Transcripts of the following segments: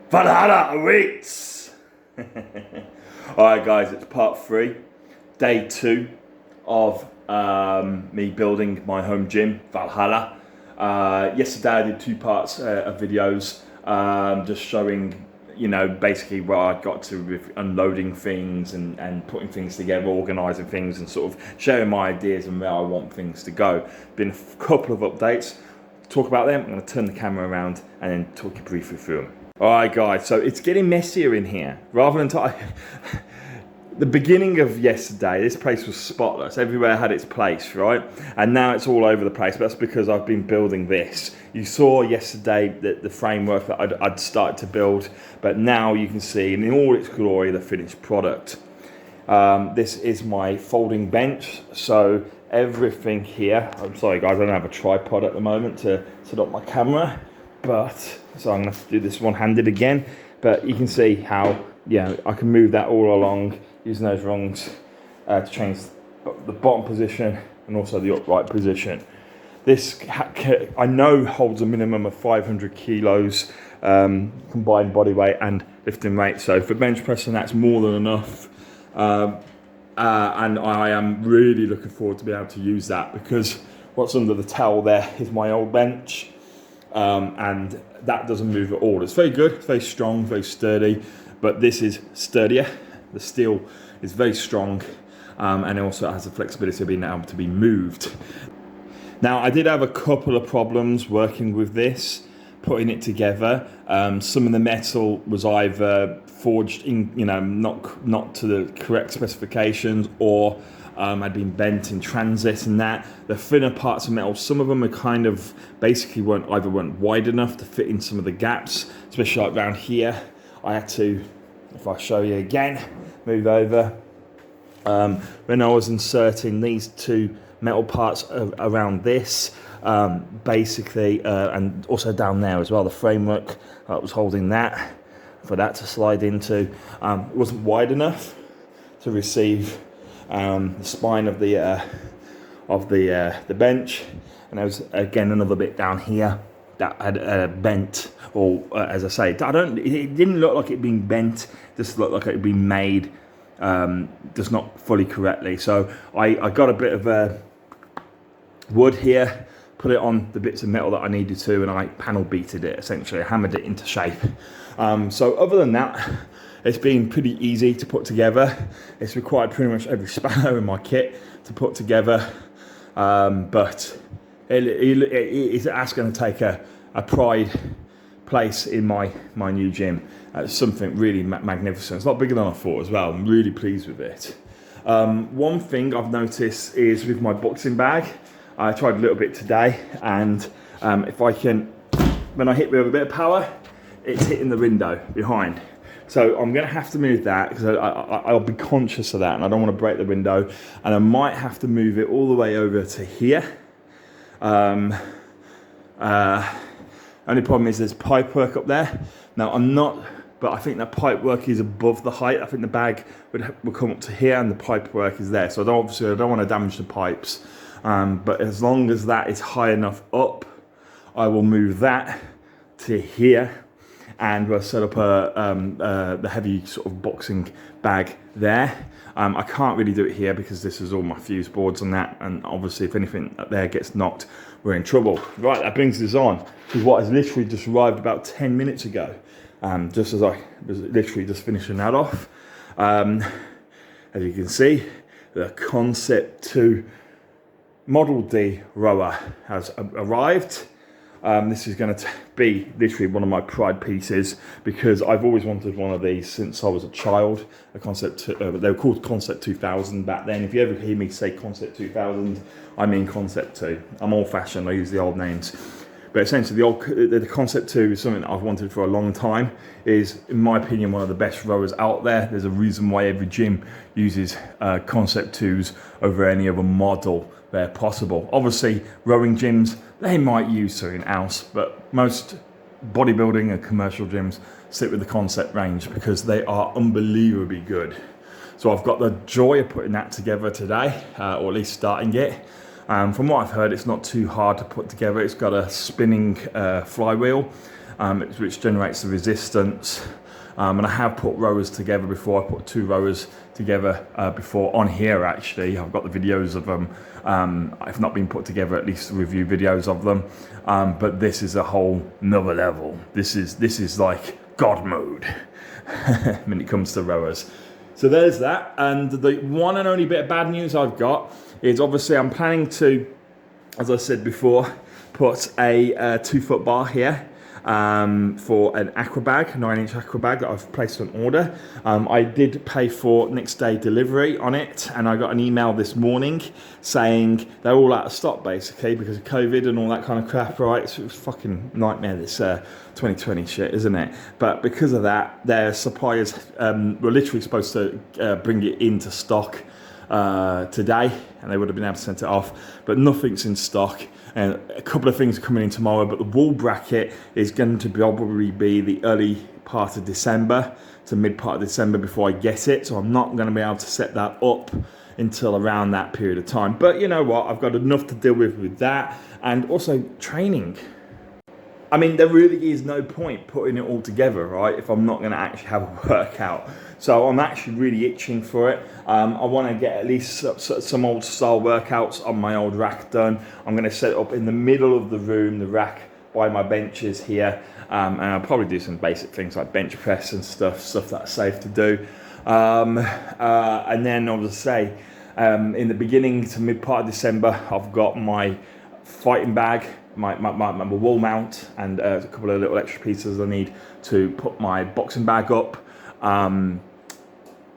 Valhalla awaits! Alright guys, it's part 3, day 2 of me building my home gym, Valhalla. Yesterday I did 2 parts of videos just showing, basically where I got to with unloading things and putting things together, organising things and sort of sharing my ideas and where I want things to go. Been a couple of updates. Talk about them. I'm going to turn the camera around and then talk you briefly through them. Alright guys, so it's getting messier in here. Rather than the beginning of yesterday, this place was spotless. Everywhere had its place, right? And now it's all over the place, but that's because I've been building this. You saw yesterday that the framework that I'd started to build, but now you can see in all its glory the finished product. This is my folding bench, so everything here, I'm sorry guys, I don't have a tripod at the moment to set up my camera, so I'm going to have to do this one-handed again, but you can see how, I can move that all along using those rungs to change the bottom position and also the upright position. This, I know, holds a minimum of 500 kilos combined body weight and lifting rate, so for bench pressing that's more than enough. And I am really looking forward to be able to use that, because what's under the towel there is my old bench, and that doesn't move at all. It's very good, it's very strong, very sturdy, but this is sturdier. The steel is very strong, and it also has the flexibility of being able to be moved. Now, I did have a couple of problems working with this, putting it together. Some of the metal was either forged in, not to the correct specifications, or had been bent in transit and that. The thinner parts of metal, some of them are kind of basically weren't wide enough to fit in some of the gaps, especially like around here. I had to, if I show you again, move over. When I was inserting these 2 metal parts around this, basically, and also down there as well, the framework that was holding that, for that to slide into, it wasn't wide enough to receive the spine of the bench, and there was again another bit down here that had bent, or as I say, it didn't look like it being bent, just looked like it had been made just not fully correctly. So I got a bit of wood here, put it on the bits of metal that I needed to, and I panel beated it, essentially. I hammered it into shape. So other than that, it's been pretty easy to put together. It's required pretty much every spanner in my kit to put together, but that's going to take a pride place in my new gym. It's something really magnificent. It's a lot bigger than I thought as well. I'm really pleased with it. One thing I've noticed is with my boxing bag, I tried a little bit today, and if I can, when I hit with a bit of power, it's hitting the window behind. So I'm going to have to move that, because I'll be conscious of that, and I don't want to break the window, and I might have to move it all the way over to here. Only problem is there's pipe work up there. Now but I think that pipe work is above the height. I think the bag would come up to here, and the pipe work is there. So I don't want to damage the pipes. But as long as that is high enough up, I will move that to here, and we'll set up the heavy sort of boxing bag there. I can't really do it here because this is all my fuse boards and that, and obviously if anything up there gets knocked, we're in trouble. Right, that brings us on to what has literally just arrived about 10 minutes ago, just as I was literally just finishing that off. As you can see, the Concept 2 Model D rower has arrived. This is going to be literally one of my pride pieces, because I've always wanted one of these since I was a child. A Concept 2, they were called Concept 2000 back then. If you ever hear me say Concept 2000, I mean Concept 2. I'm old-fashioned, I use the old names. But essentially, the Concept 2 is something that I've wanted for a long time. Is, in my opinion, one of the best rowers out there. There's a reason why every gym uses Concept 2s over any other model where possible. Obviously, rowing gyms, they might use something else, but most bodybuilding and commercial gyms sit with the Concept range because they are unbelievably good. So I've got the joy of putting that together today, or at least starting it. From what I've heard, it's not too hard to put together. It's got a spinning flywheel, which generates the resistance. And I have put rowers together before. I put 2 rowers together before on here actually. I've got the videos of them. I've not been put together, at least review videos of them. But this is a whole nother level. This is like God mode when it comes to rowers. So there's that. And the one and only bit of bad news I've got is obviously I'm planning to, as I said before, put a 2-foot bar here. For an aqua bag, 9-inch aqua bag that I've placed an order. I did pay for next day delivery on it, and I got an email this morning saying they're all out of stock basically because of COVID and all that kind of crap, right? It's a fucking nightmare, this 2020 shit, isn't it? But because of that, their suppliers were literally supposed to bring it into stock today, and they would have been able to send it off, but nothing's in stock. And a couple of things are coming in tomorrow, but the wall bracket is going to probably be the early part of December to mid part of December before I get it, so I'm not going to be able to set that up until around that period of time. But you know what, I've got enough to deal with that, and also training. I mean, there really is no point putting it all together, right, if I'm not going to actually have a workout. So I'm actually really itching for it. I want to get at least some old style workouts on my old rack done. I'm going to set it up in the middle of the room, the rack by my benches here. And I'll probably do some basic things like bench press and stuff that's safe to do. And then obviously, in the beginning to mid part of December, I've got my fighting bag, my wall mount, and a couple of little extra pieces I need to put my boxing bag up.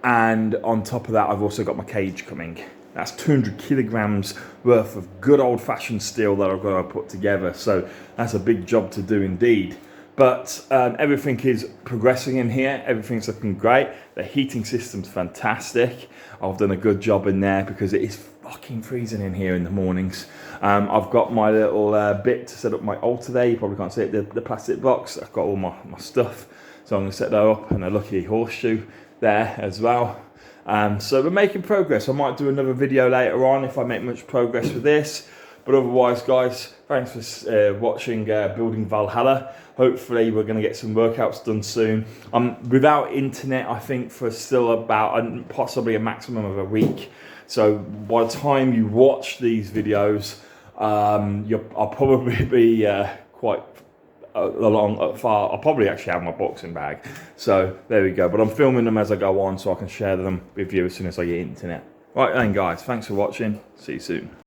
And on top of that, I've also got my cage coming. That's 200 kilograms worth of good old-fashioned steel that I've got to put together. So that's a big job to do indeed. But everything is progressing in here. Everything's looking great. The heating system's fantastic. I've done a good job in there because it is fucking freezing in here in the mornings. I've got my little bit to set up my altar there. You probably can't see it, the plastic box. I've got all my stuff. So I'm going to set that up, and a lucky horseshoe there as well. So we're making progress. I might do another video later on if I make much progress with this. But otherwise, guys, thanks for watching Building Valhalla. Hopefully we're going to get some workouts done soon. Without internet, I think for still about possibly a maximum of a week. So by the time you watch these videos, I'll probably be quite far. I'll probably actually have my boxing bag. So there we go. But I'm filming them as I go on so I can share them with you as soon as I get internet. Right then, guys, thanks for watching. See you soon.